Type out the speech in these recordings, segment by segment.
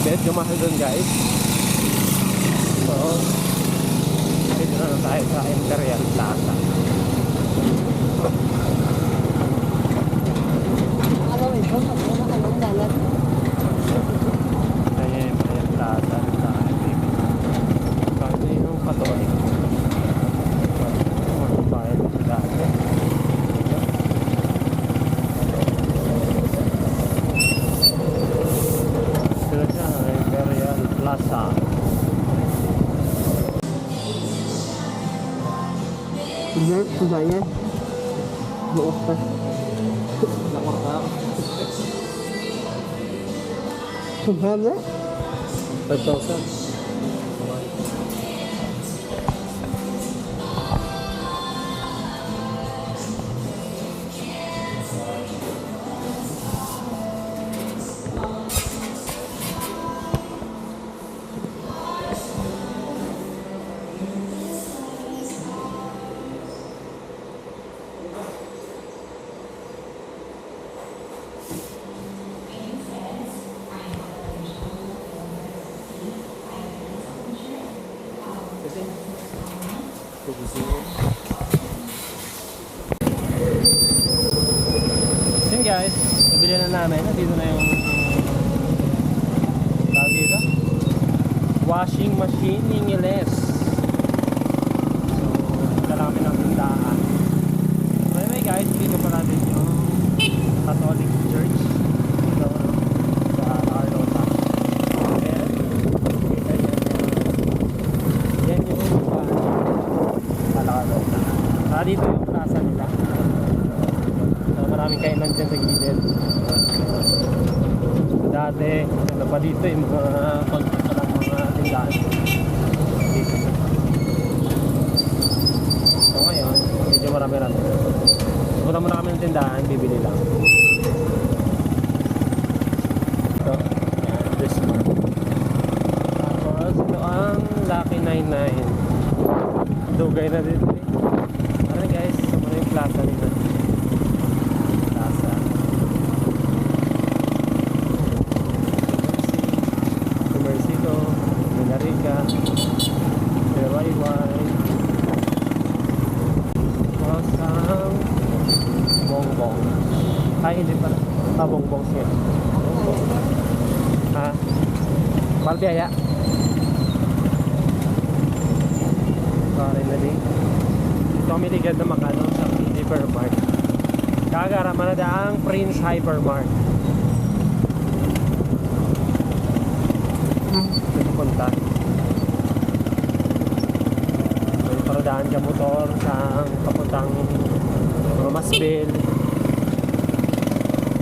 medyo mahal dun guys. So dito na lang tayo sa Imperial Plaza. Ayan, Imperial Plaza sa kasi yung Katolik bayan dati. Sila siya, Imperial Plaza. Sebenarnya buat apa? Nak makan? Sebenarnya 5,000. Yun guys, nabili na namin. Dito na yung tawag dito, washing machine Ingles. So dito lang kami ng tindahan. Anyway guys, dito pa natin yung Catholic Church dito sa Arlota. Ayan, yan yung Arlota. Dito yung plaza nila. Maraming kainan dyan sa gilid. Dati, ano pa dito yung mga konti pa lang mga tindahan dito. So ngayon, medyo marami-rami. Punta muna kami ng tindahan, bibili lang. Ito, this one. Tapos ito ang Lucky 99. Dugay na dito eh. Alright guys, ito muna yung plaza nito. Bongbong. Ay, hindi pala. Bongbong siya. Bongbong. Ha? Palbiyaya. Sorry na din. Ito kami ligad na makano sa Hypermart. Kagarama na daang Prince Hypermart. Ito punta. May paradaan ka motor sa papuntang Masbil.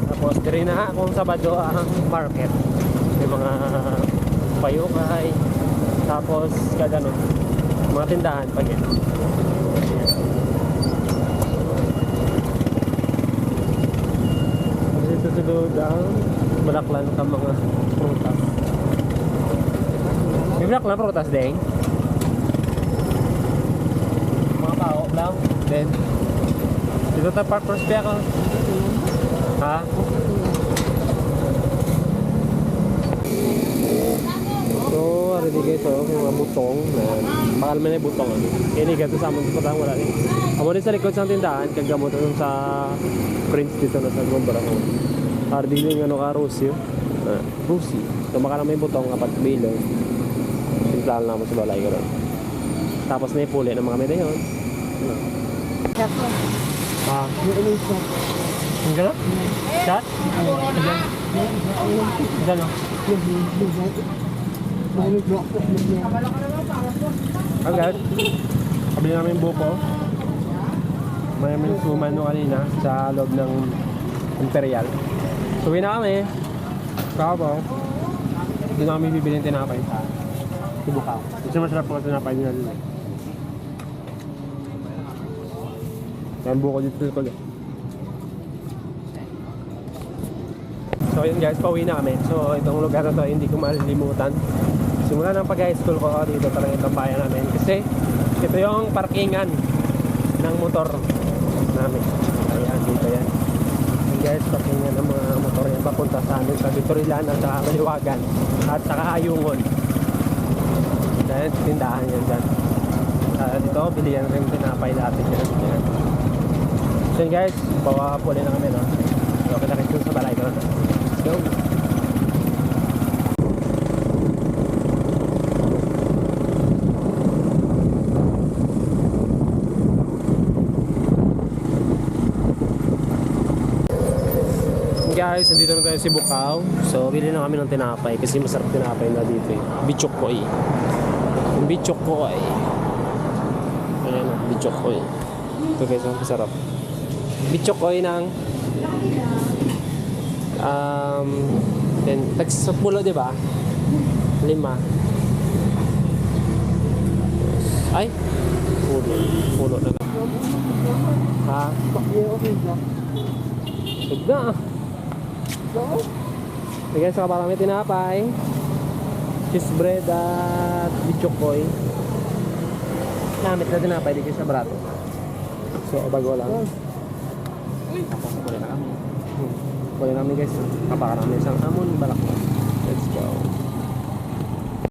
Tapos diri na kung Sabado ang market. May mga payukay. Tapos kagano mga tindahan pag yan. Kasi tutulog ang balaklan ka mga prutas. May balaklan prutas deng. Mga pao lang. Then dito tayo park first piya ka. Ha? So, ready guys, yung mga butong na bakal man na butong ano. Kini gato sa amon ko tang wala ni. Amo din sa likod sa tindahan kag gamot sa Prince dito na sa Gombra ko. Ardili ng ano ka Rusio. Rusi. So maka na may butong apat bilo. Simple na mo sa balay ko. Tapos na ipuli ng mga medayon. Ah, ini shot. enggak? Shot? Enggak no? Agad. Kabili namin buko. May suman no kanina sa loob ng Imperial. Suwi na kami. Kabo. Hindi na kami bibili ng tinapay. Ibukaw. Kasi masarap po tinapay nila dito. Yan buko dito ko. So yun guys, pauwi na kami. So itong lugar na to hindi ko malilimutan. Simula ng pag-high school ko dito talaga itong bayan namin. Kasi ito yung parkingan ng motor namin. Ayan, dito yan. Yan guys, parkingan ng mga motor yan. papunta sa amin sa Vitorilan at saka Maliwagan at saka Ayungon. Dahil tindahan yan dyan. Dito, bilihan rin tinapay natin yan. Yan. So yun guys, bawa po na kami, no? So kita-kita sa balay ko na. Let's go! Guys, nandito na tayo sa Bukaw. So, bili na kami ng tinapay kasi masarap tinapay na dito eh. Bichokoy. Yung Bichokoy. Ayan, Bichokoy. Ito guys, ang masarap. Bichokoy ng sa pulo, di ba? 5. Ay! Pulo na lang. Ha? Sugda ah. Again, sa kaparang may tinapay, cheese bread at bichokoy. Namit na tinapay dito sa brato. So, bago lang. Tapos, kulit na kami. Kulit namin guys. Kapakarami isang hamon, balak.